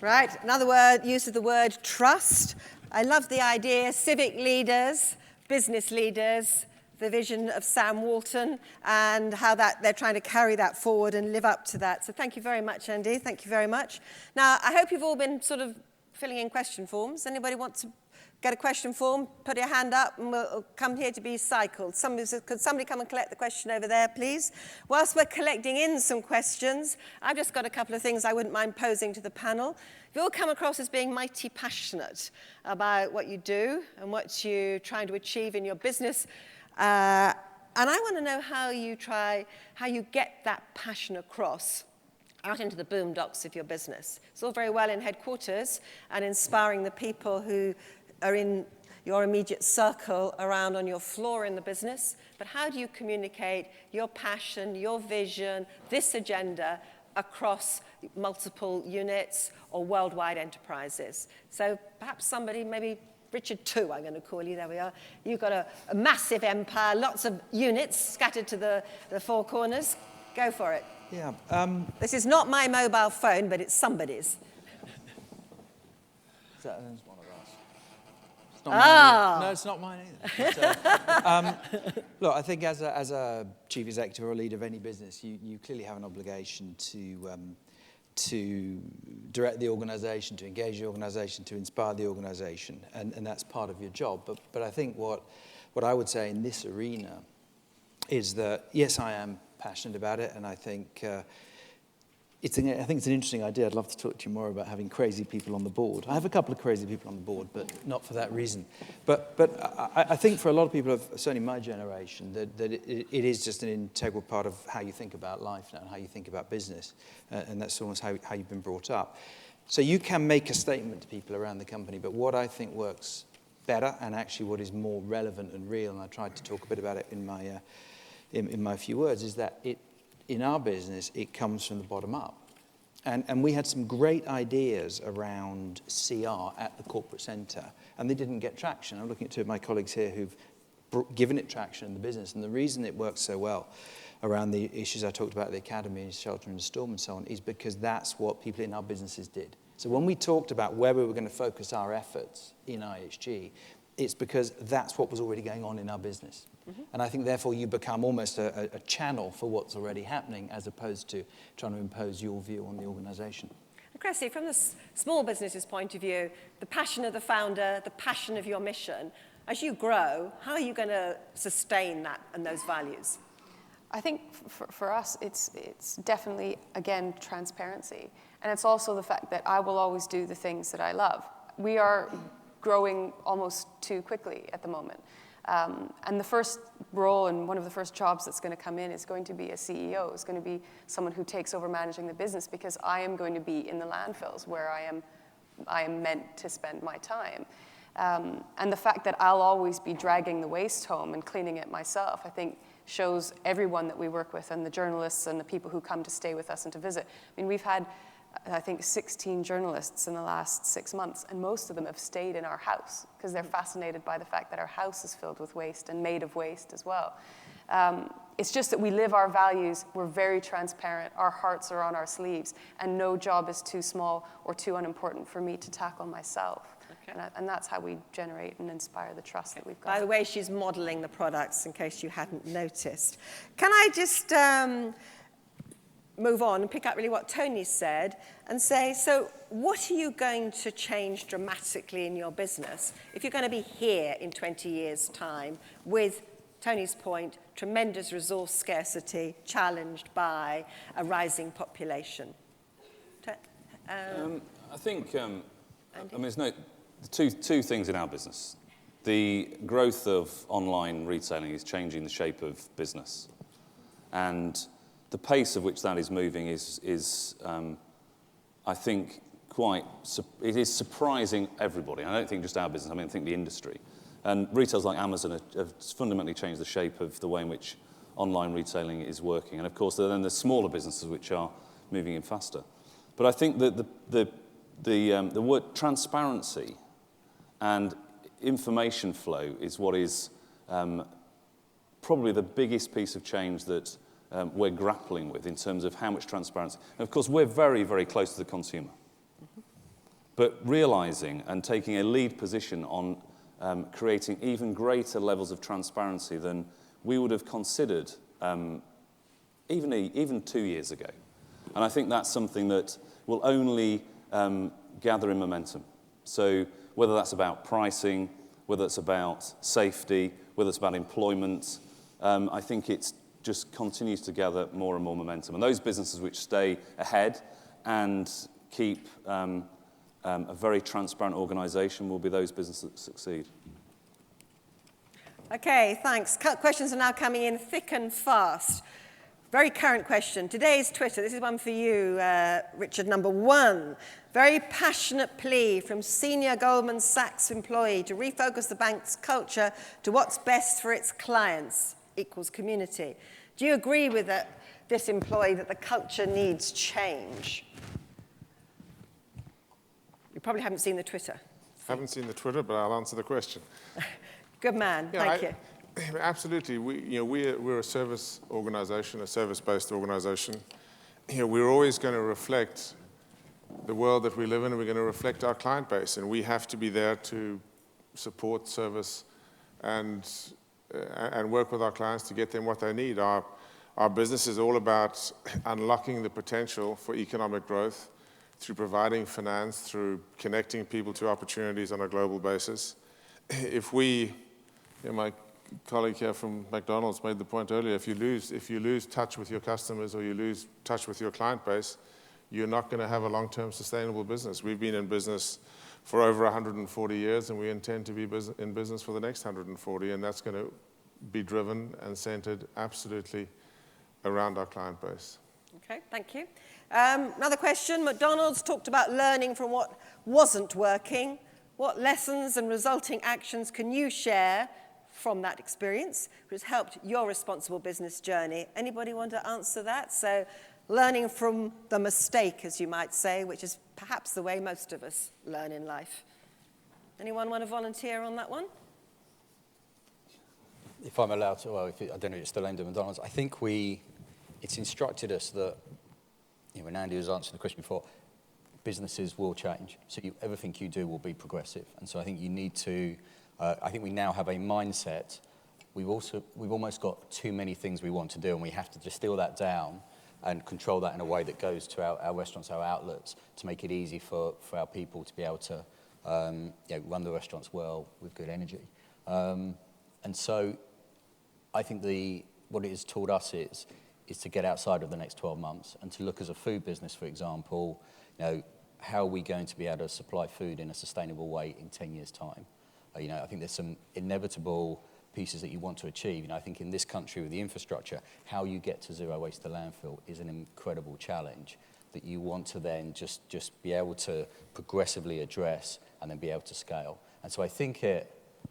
Right, another word, use of the word trust. I love the idea, civic leaders, business leaders, the vision of Sam Walton and how that they're trying to carry that forward and live up to that. So thank you very much, Andy. Thank you very much. Now, I hope you've all been sort of filling in question forms. Anybody want to get a question form? Put your hand up and we'll come here to be cycled. Could somebody come and collect the question over there, please? Whilst we're collecting in some questions, I've just got a couple of things I wouldn't mind posing to the panel. You all come across as being mighty passionate about what you do and what you're trying to achieve in your business. And I want to know how you get that passion across out into the boondocks of your business. It's all very well in headquarters and inspiring the people who are in your immediate circle around on your floor in the business, but how do you communicate your passion, your vision, this agenda across multiple units or worldwide enterprises? So perhaps somebody, maybe Richard II, I'm going to call you, there we are. You've got a massive empire, lots of units scattered to the four corners. Go for it. Yeah. This is not my mobile phone, but it's somebody's. It's one of ours. It's not mine. No, it's not mine either. But, look, I think as a chief executive or a leader of any business, you clearly have an obligation to direct the organization, to engage the organization, to inspire the organization, and that's part of your job. But I think what I would say in this arena is that, yes, I am passionate about it, and I think it's an interesting idea. I'd love to talk to you more about having crazy people on the board. I have a couple of crazy people on the board, but not for that reason. But I think for a lot of people, certainly my generation, that it is just an integral part of how you think about life now and how you think about business, and that's almost how you've been brought up. So you can make a statement to people around the company, but what I think works better and actually what is more relevant and real, and I tried to talk a bit about it in my few words, is that in our business, it comes from the bottom up. And we had some great ideas around CR at the corporate centre, and they didn't get traction. I'm looking at two of my colleagues here who've given it traction in the business, and the reason it works so well around the issues I talked about at the academy, shelter and storm and so on, is because that's what people in our businesses did. So when we talked about where we were going to focus our efforts in IHG, it's because that's what was already going on in our business. Mm-hmm. And I think, therefore, you become almost a channel for what's already happening as opposed to trying to impose your view on the organisation. And Cressy, from the small business's point of view, the passion of the founder, the passion of your mission, as you grow, how are you going to sustain that and those values? I think for us, it's definitely, again, transparency. And it's also the fact that I will always do the things that I love. We are growing almost too quickly at the moment. And the first role and one of the first jobs that's going to come in is going to be a CEO. It's going to be someone who takes over managing the business, because I am going to be in the landfills where I am meant to spend my time. And the fact that I'll always be dragging the waste home and cleaning it myself, I think shows everyone that we work with and the journalists and the people who come to stay with us and to visit. I mean, we've had, I think, 16 journalists in the last 6 months, and most of them have stayed in our house because they're fascinated by the fact that our house is filled with waste and made of waste as well. It's just that we live our values, we're very transparent, our hearts are on our sleeves, and no job is too small or too unimportant for me to tackle myself. Okay. And that's how we generate and inspire the trust that we've got. By the way, she's modelling the products, in case you hadn't noticed. Can I just move on and pick up really what Tony said and say, so what are you going to change dramatically in your business if you're going to be here in 20 years' time with, Tony's point, tremendous resource scarcity challenged by a rising population? I think, I mean, there's two things in our business. The growth of online retailing is changing the shape of business. And the pace of which that is moving is I think, it is surprising everybody. I don't think just our business, I think the industry. And retailers like Amazon have fundamentally changed the shape of the way in which online retailing is working. And of course, then the smaller businesses which are moving in faster. But I think that the word transparency and information flow is what is probably the biggest piece of change that we're grappling with in terms of how much transparency. And of course, we're very, very close to the consumer. but realizing and taking a lead position on creating even greater levels of transparency than we would have considered even 2 years ago. And I think that's something that will only gather in momentum. So whether that's about pricing, whether it's about safety, whether it's about employment, I think it just continues to gather more and more momentum. And those businesses which stay ahead and keep a very transparent organisation will be those businesses that succeed. Okay, thanks. Questions are now coming in thick and fast. Very current question. Today's Twitter, this is one for you, Richard, number 1. Very passionate plea from senior Goldman Sachs employee to refocus the bank's culture to what's best for its clients, equals community. Do you agree with this employee that the culture needs change? You probably haven't seen the Twitter. Haven't seen the Twitter, but I'll answer the question. Good man, thank you. Absolutely. We're a service organization, a service-based organization. We're always going to reflect the world that we live in, and we're going to reflect our client base. And we have to be there to support service and work with our clients to get them what they need. Our business is all about unlocking the potential for economic growth through providing finance, through connecting people to opportunities on a global basis. If we, my colleague here from McDonald's made the point earlier, if you lose touch with your customers or you lose touch with your client base, you're not going to have a long-term sustainable business. We've been in business for over 140 years, and we intend to be in business for the next 140, and that's going to be driven and centered absolutely around our client base. Okay, thank you. Another question. McDonald's talked about learning from what wasn't working. What lessons and resulting actions can you share from that experience which has helped your responsible business journey? Anybody want to answer that? So learning from the mistake, as you might say, which is perhaps the way most of us learn in life. Anyone want to volunteer on that one? If I'm allowed to, well, I don't know if it's still aimed at McDonald's. I think it's instructed us that, when Andy was answering the question before, businesses will change. So everything you do will be progressive. And so I think you need to, I think we now have a mindset. We've almost got too many things we want to do, and we have to distill that down and control that in a way that goes to our restaurants, our outlets, to make it easy for our people to be able to run the restaurants well with good energy. And so I think what it has taught us is to get outside of the next 12 months and to look as a food business, for example, how are we going to be able to supply food in a sustainable way in 10 years' time? I think there's some inevitable pieces that you want to achieve. I think in this country with the infrastructure, how you get to zero waste to landfill is an incredible challenge that you want to then just be able to progressively address and then be able to scale. And so I think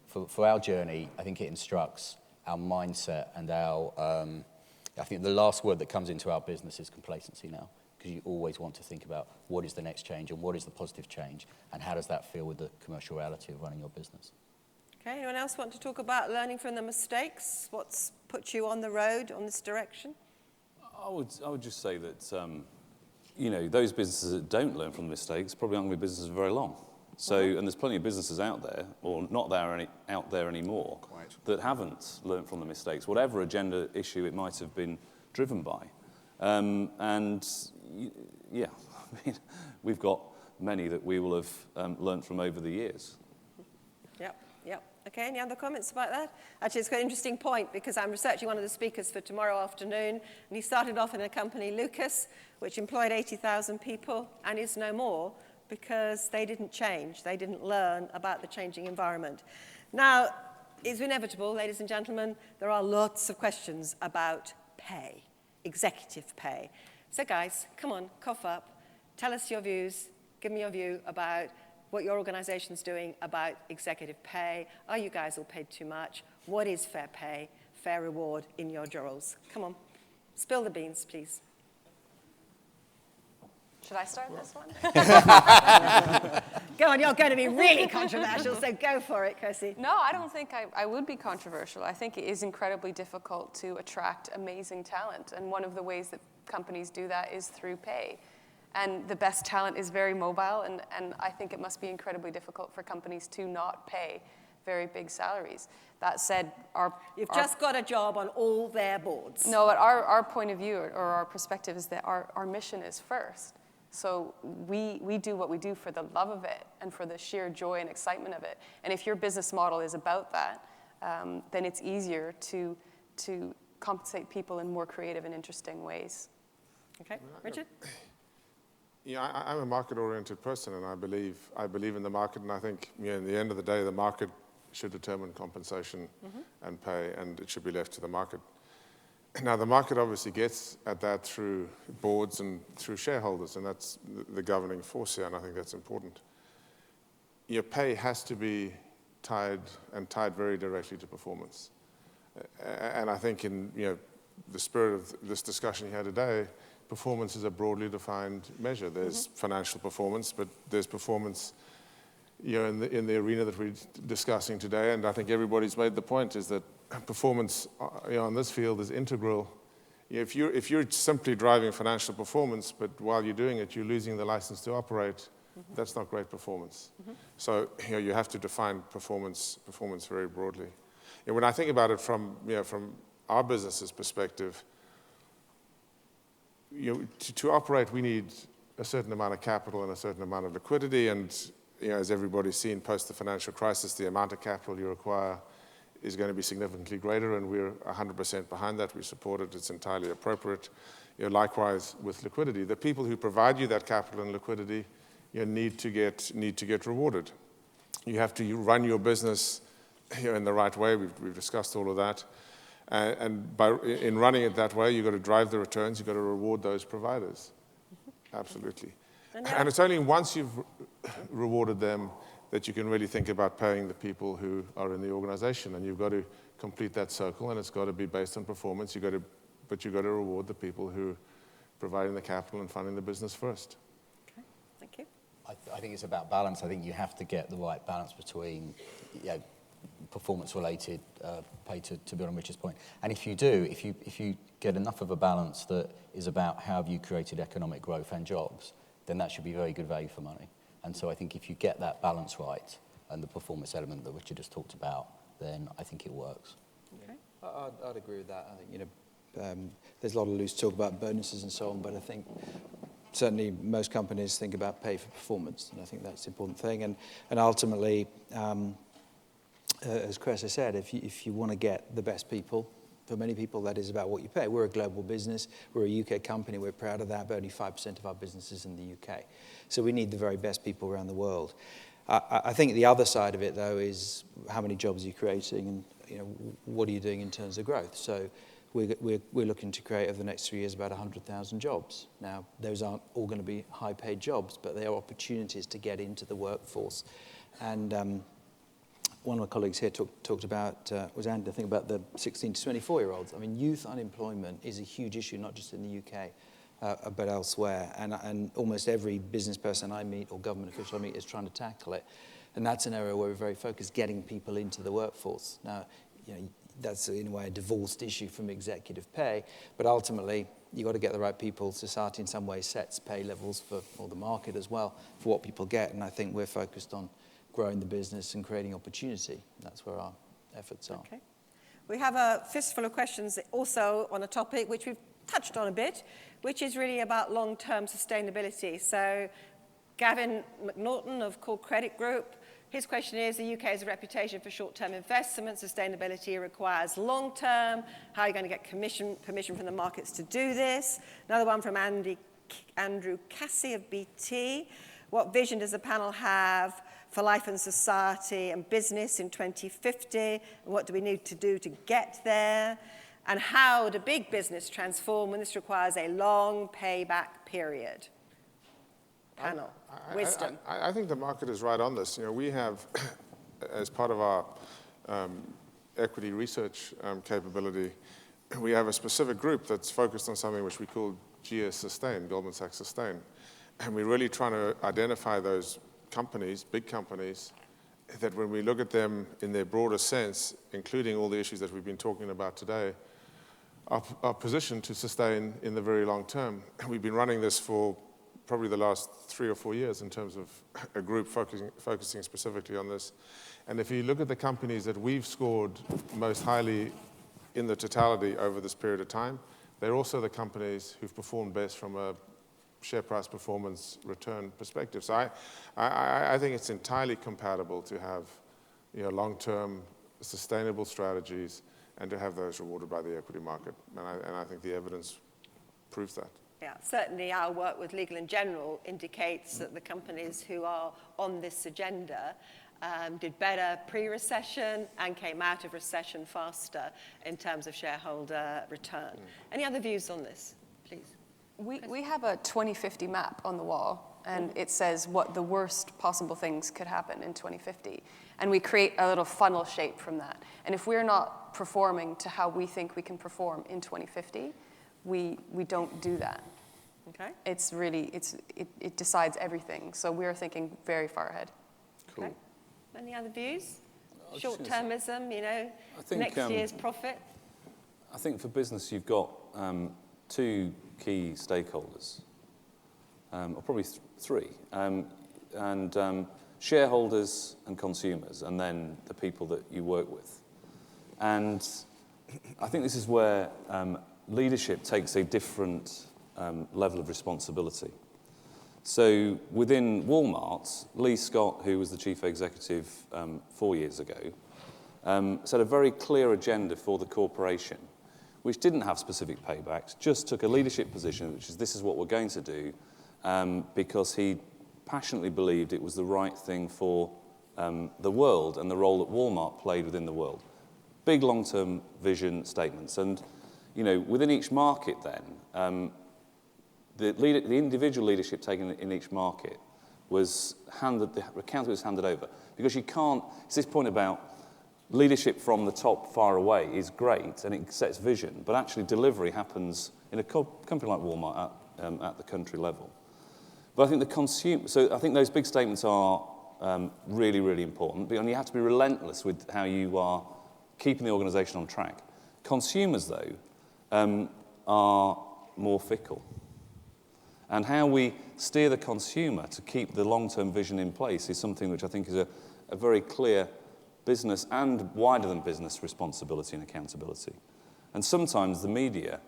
for our journey, I think it instructs our mindset and I think the last word that comes into our business is complacency now, because you always want to think about what is the next change and what is the positive change and how does that feel with the commercial reality of running your business. Okay, anyone else want to talk about learning from the mistakes? What's put you on the road on this direction? I would just say that, those businesses that don't learn from the mistakes probably aren't going to be businesses for very long. So, and there's plenty of businesses out there, or not out there anymore, that haven't learned from the mistakes, whatever agenda issue it might have been driven by. We've got many that we will have learned from over the years. Yep. Okay, any other comments about that? Actually, it's quite an interesting point because I'm researching one of the speakers for tomorrow afternoon, and he started off in a company, Lucas, which employed 80,000 people and is no more because they didn't change. They didn't learn about the changing environment. Now, it's inevitable, ladies and gentlemen, there are lots of questions about pay, executive pay. So guys, come on, cough up, tell us your views, give me your view about what your organization's doing about executive pay. Are you guys all paid too much? What is fair pay, fair reward in your roles? Come on, spill the beans, please. Should I start this one? Go on, you're going to be really controversial, so go for it, Kirsty. No, I don't think I would be controversial. I think it is incredibly difficult to attract amazing talent, and one of the ways that companies do that is through pay. And the best talent is very mobile, and I think it must be incredibly difficult for companies to not pay very big salaries. That said, You've just got a job on all their boards. No, but our point of view or our perspective is that our mission is first. So we do what we do for the love of it and for the sheer joy and excitement of it. And if your business model is about that, then it's easier to compensate people in more creative and interesting ways. Okay, Richard? Yeah, I'm a market-oriented person, and I believe in the market, and I think in the end of the day, the market should determine compensation and pay, and it should be left to the market. Now, the market obviously gets at that through boards and through shareholders, and that's the governing force here, and I think that's important. Your pay has to be tied very directly to performance. And I think in the spirit of this discussion here today, performance is a broadly defined measure. There's financial performance, but there's performance in the arena that we're discussing today, and I think everybody's made the point, is that performance on this field is integral. If you're simply driving financial performance, but while you're doing it, you're losing the license to operate, that's not great performance. So you have to define performance very broadly. When I think about it from our business's perspective, to operate, we need a certain amount of capital and a certain amount of liquidity, and as everybody's seen post the financial crisis, the amount of capital you require is going to be significantly greater, and we're 100% behind that. We support it. It's entirely appropriate. Likewise with liquidity, the people who provide you that capital and liquidity need to get rewarded. You have to run your business in the right way. We've discussed all of that. And in running it that way, you've got to drive the returns. You've got to reward those providers. Absolutely. And it's only once you've rewarded them that you can really think about paying the people who are in the organization. And you've got to complete that circle, and it's got to be based on performance. But you've got to reward the people who are providing the capital and funding the business first. Okay, thank you. I think it's about balance. I think you have to get the right balance between performance-related pay, to be on Richard's point. And if you do, if you get enough of a balance that is about how have you created economic growth and jobs, then that should be very good value for money. And so I think if you get that balance right and the performance element that Richard just talked about, then I think it works. Okay. I'd agree with that. I think there's a lot of loose talk about bonuses and so on, but I think certainly most companies think about pay for performance, and I think that's the important thing. And ultimately, as Chris has said, if you want to get the best people, for many people that is about what you pay. We're a global business. We're a UK company. We're proud of that, but only 5% of our business is in the UK. So we need the very best people around the world. I think the other side of it, though, is how many jobs are you creating, and what are you doing in terms of growth. So we're looking to create over the next 3 years about 100,000 jobs. Now, those aren't all going to be high-paid jobs, but they are opportunities to get into the workforce. And one of my colleagues here talked about, was Andy, I think, about the 16 to 24-year-olds. I mean, youth unemployment is a huge issue, not just in the UK, but elsewhere. And almost every business person I meet or government official I meet is trying to tackle it. And that's an area where we're very focused, getting people into the workforce. Now, that's in a way a divorced issue from executive pay, but ultimately you've got to get the right people. Society in some ways sets pay levels for the market as well for what people get, and I think we're focused on growing the business and creating opportunity. That's where our efforts are. Okay. We have a fistful of questions also on a topic which we've touched on a bit, which is really about long-term sustainability. So Gavin McNaughton of Core Credit Group, his question is, the UK has a reputation for short-term investment. Sustainability requires long-term. How are you going to get permission from the markets to do this? Another one from Andrew Cassie of BT. What vision does the panel have for life and society and business in 2050? And what do we need to do to get there? And how do big business transform when this requires a long payback period? Panel, wisdom. I think the market is right on this. We have, as part of our equity research capability, we have a specific group that's focused on something which we call GS Sustain, Goldman Sachs Sustain. And we're really trying to identify those companies, big companies, that when we look at them in their broader sense, including all the issues that we've been talking about today, are positioned to sustain in the very long term. We've been running this for probably the last 3 or 4 years in terms of a group focusing specifically on this. And if you look at the companies that we've scored most highly in the totality over this period of time, they're also the companies who've performed best from a share price performance return perspective. So I think it's entirely compatible to have long-term sustainable strategies and to have those rewarded by the equity market. And I think the evidence proves that. Yeah, certainly our work with Legal & General indicates that the companies who are on this agenda did better pre-recession and came out of recession faster in terms of shareholder return. Any other views on this, please? We have a 2050 map on the wall, and it says what the worst possible things could happen in 2050. And we create a little funnel shape from that. And if we're not performing to how we think we can perform in 2050, we don't do that. Okay. It's really, it decides everything. So we're thinking very far ahead. Cool. Okay. Any other views? I was just gonna Short-termism, I think, next year's profit? I think for business, you've got two key stakeholders, or probably three, and shareholders and consumers, and then the people that you work with. And I think this is where leadership takes a different level of responsibility. So within Walmart, Lee Scott, who was the chief executive 4 years ago, set a very clear agenda for the corporation, which didn't have specific paybacks, just took a leadership position, which is this is what we're going to do, because he passionately believed it was the right thing for the world and the role that Walmart played within the world. Big long-term vision statements. And, within each market then, the individual leadership taken in each market was the account was handed over. Because you can't, it's this point about leadership from the top far away is great and it sets vision, but actually delivery happens in a company like Walmart at the country level. But I think so I think those big statements are really, really important, but you have to be relentless with how you are keeping the organization on track. Consumers, though, are more fickle. And how we steer the consumer to keep the long-term vision in place is something which I think is a very clear business and wider than business responsibility and accountability. And sometimes the media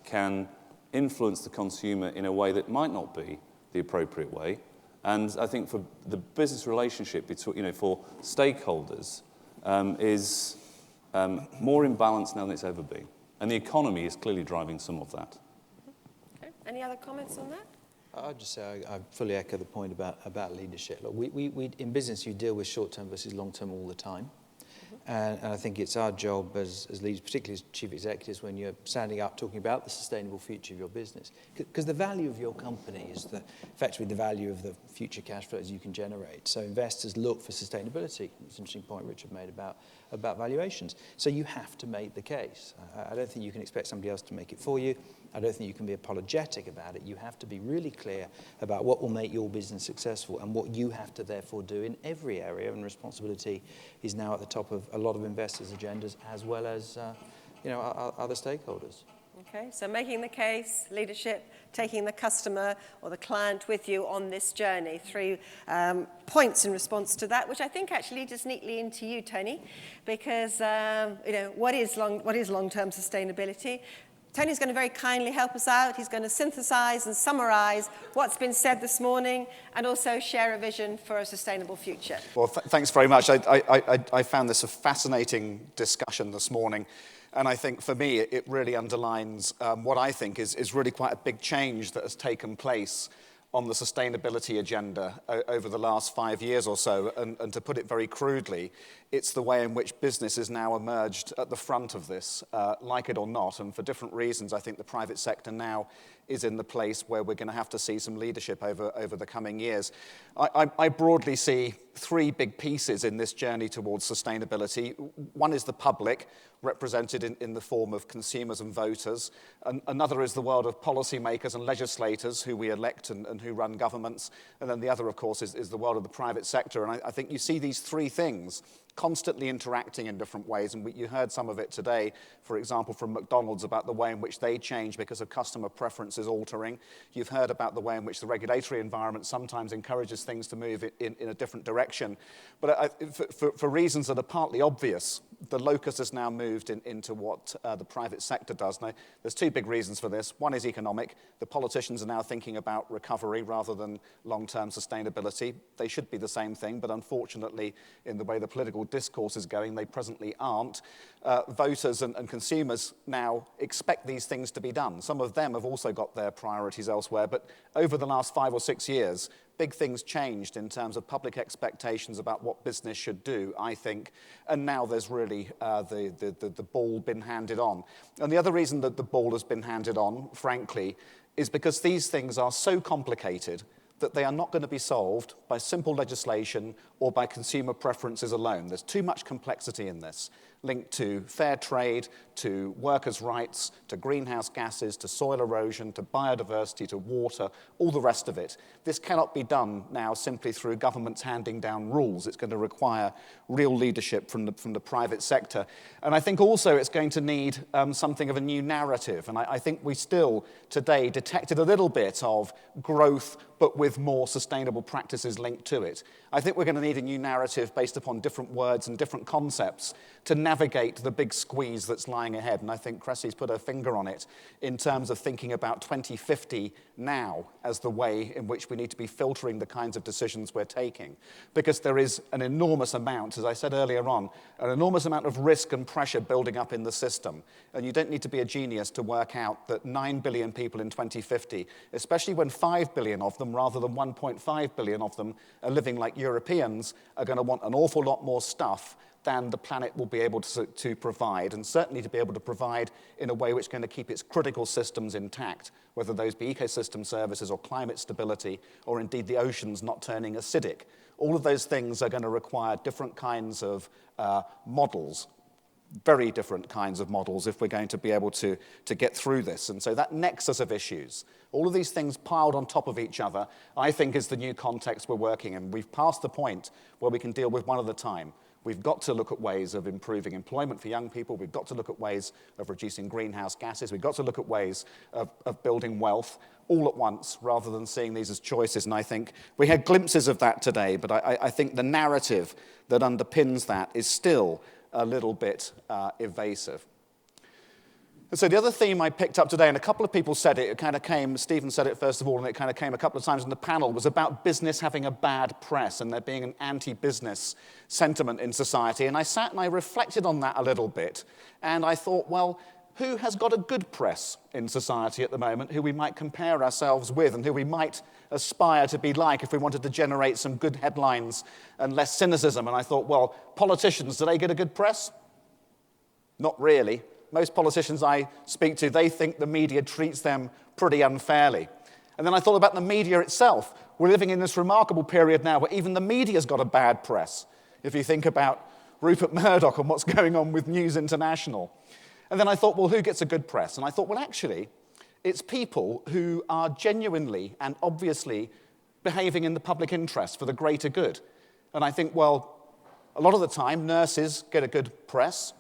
can influence the consumer in a way that might not be the appropriate way. And I think for the business relationship between, for stakeholders is more imbalanced now than it's ever been. And the economy is clearly driving some of that. Okay. Any other comments on that? I'd just say I fully echo the point about leadership. Look, we in business, you deal with short-term versus long-term all the time. And I think it's our job as leaders, particularly as chief executives, when you're standing up talking about the sustainable future of your business. Because the value of your company is effectively the value of the future cash flows you can generate. So investors look for sustainability. It's an interesting point Richard made about valuations. So you have to make the case. I don't think you can expect somebody else to make it for you. I don't think you can be apologetic about it. You have to be really clear about what will make your business successful and what you have to therefore do in every area. And responsibility is now at the top of a lot of investors' agendas as well as other stakeholders. Okay, so making the case, leadership, taking the customer or the client with you on this journey. 3 points in response to that, which I think actually leads us neatly into you, Tony, because what is long-term sustainability? Tony's going to very kindly help us out. He's going to synthesize and summarize what's been said this morning and also share a vision for a sustainable future. Well, thanks very much. I found this a fascinating discussion this morning. And I think for me, it really underlines what I think is really quite a big change that has taken place on the sustainability agenda over the last 5 years or so. And to put it very crudely, it's the way in which business has now emerged at the front of this, like it or not. And for different reasons, I think the private sector now is in the place where we're going to have to see some leadership over the coming years. I broadly see 3 big pieces in this journey towards sustainability. One is the public, represented in the form of consumers and voters. Another is the world of policymakers and legislators who we elect and who run governments. And then the other, of course, is the world of the private sector. And I think you see these 3 things constantly interacting in different ways. And you heard some of it today, for example, from McDonald's about the way in which they change because of customer preferences altering. You've heard about the way in which the regulatory environment sometimes encourages things to move in a different direction. But for reasons that are partly obvious, the locus has now moved into what the private sector does. Now, there's two big reasons for this. One is economic. The politicians are now thinking about recovery rather than long-term sustainability. They should be the same thing, but unfortunately, in the way the political discourse is going, they presently aren't. Voters and consumers now expect these things to be done. Some of them have also got their priorities elsewhere, but over the last 5 or 6 years, big things changed in terms of public expectations about what business should do, I think, and now there's really the ball been handed on. And the other reason that the ball has been handed on, frankly, is because these things are so complicated that they are not going to be solved by simple legislation or by consumer preferences alone. There's too much complexity in this, linked to fair trade, to workers' rights, to greenhouse gases, to soil erosion, to biodiversity, to water, all the rest of it. This cannot be done now simply through governments handing down rules. It's going to require real leadership from the private sector. And I think also it's going to need something of a new narrative. And I think we still today detected a little bit of growth, but with more sustainable practices linked to it. I think we're going to need a new narrative based upon different words and different concepts to navigate the big squeeze that's lying ahead. And I think Cressy's put her finger on it in terms of thinking about 2050 now as the way in which we need to be filtering the kinds of decisions we're taking. Because there is an enormous amount, as I said earlier on, an enormous amount of risk and pressure building up in the system. And you don't need to be a genius to work out that 9 billion people in 2050, especially when 5 billion of them, rather than 1.5 billion of them, are living like Europeans, are going to want an awful lot more stuff than the planet will be able to provide, and certainly to be able to provide in a way which is going to keep its critical systems intact, whether those be ecosystem services or climate stability, or indeed the oceans not turning acidic. All of those things are going to require different kinds of models, very different kinds of models if we're going to be able to get through this. And so that nexus of issues, all of these things piled on top of each other, I think is the new context we're working in. We've passed the point where we can deal with one at a time. We've got to look at ways of improving employment for young people. We've got to look at ways of reducing greenhouse gases. We've got to look at ways of building wealth all at once rather than seeing these as choices. And I think we had glimpses of that today, but I think the narrative that underpins that is still a little bit evasive. And so the other theme I picked up today, and a couple of people said it kind of came, Stephen said it first of all, and it kind of came a couple of times in the panel, was about business having a bad press and there being an anti-business sentiment in society. And I sat and I reflected on that a little bit, and I thought, well, who has got a good press in society at the moment, who we might compare ourselves with and who we might aspire to be like if we wanted to generate some good headlines and less cynicism? And I thought, well, politicians, do they get a good press? Not really. Most politicians I speak to, they think the media treats them pretty unfairly. And then I thought about the media itself. We're living in this remarkable period now where even the media's got a bad press. If you think about Rupert Murdoch and what's going on with News International. And then I thought, well, who gets a good press? And I thought, well, actually, it's people who are genuinely and obviously behaving in the public interest for the greater good. And I think, well, a lot of the time, nurses get a good press.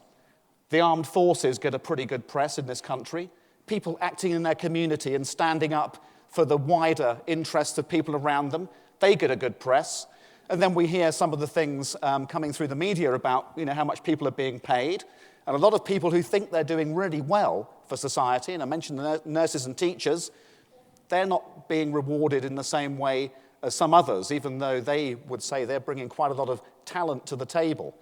The armed forces get a pretty good press in this country. People acting in their community and standing up for the wider interests of people around them, they get a good press. And then we hear some of the things coming through the media about, how much people are being paid. And a lot of people who think they're doing really well for society, and I mentioned the nurses and teachers, they're not being rewarded in the same way as some others, even though they would say they're bringing quite a lot of talent to the table.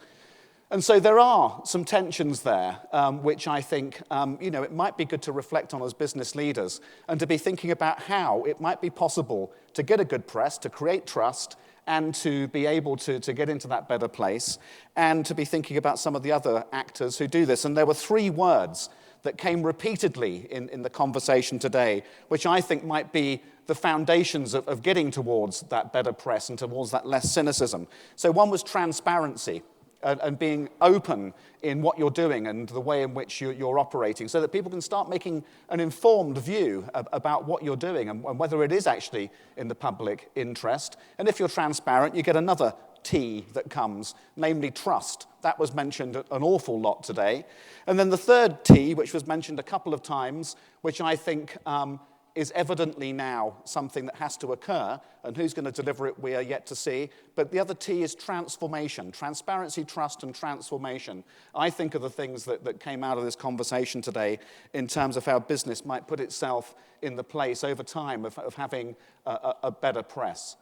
And so there are some tensions there, which I think, it might be good to reflect on as business leaders and to be thinking about how it might be possible to get a good press, to create trust, and to be able to get into that better place, and to be thinking about some of the other actors who do this. And there were 3 words that came repeatedly in the conversation today, which I think might be the foundations of getting towards that better press and towards that less cynicism. So one was transparency. and being open in what you're doing and the way in which you're operating, so that people can start making an informed view about what you're doing and whether it is actually in the public interest. And if you're transparent, you get another T that comes, namely trust. That was mentioned an awful lot today. And then the third T, which was mentioned a couple of times, which I think is evidently now something that has to occur, and who's going to deliver it, we are yet to see. But the other T is transformation. Transparency, trust, and transformation, I think, are the things that came out of this conversation today in terms of how business might put itself in the place over time of having a better press.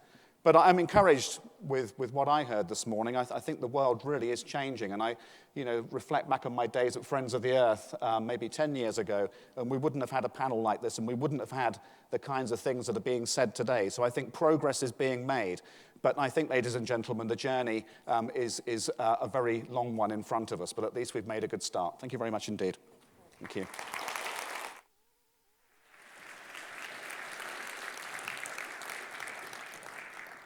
But I'm encouraged with what I heard this morning. I think the world really is changing. And I reflect back on my days at Friends of the Earth maybe 10 years ago, and we wouldn't have had a panel like this, and we wouldn't have had the kinds of things that are being said today. So I think progress is being made. But I think, ladies and gentlemen, the journey is a very long one in front of us. But at least we've made a good start. Thank you very much indeed. Thank you.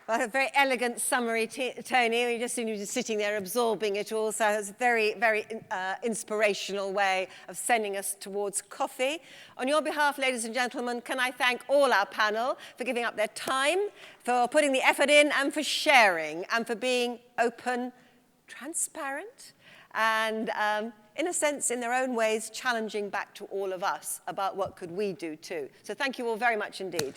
Well, a very elegant summary, Tony. You just seem to be sitting there absorbing it all. So it's a very, very inspirational way of sending us towards coffee. On your behalf, ladies and gentlemen, can I thank all our panel for giving up their time, for putting the effort in, and for sharing, and for being open, transparent, and in a sense, in their own ways, challenging back to all of us about what could we do too. So thank you all very much indeed.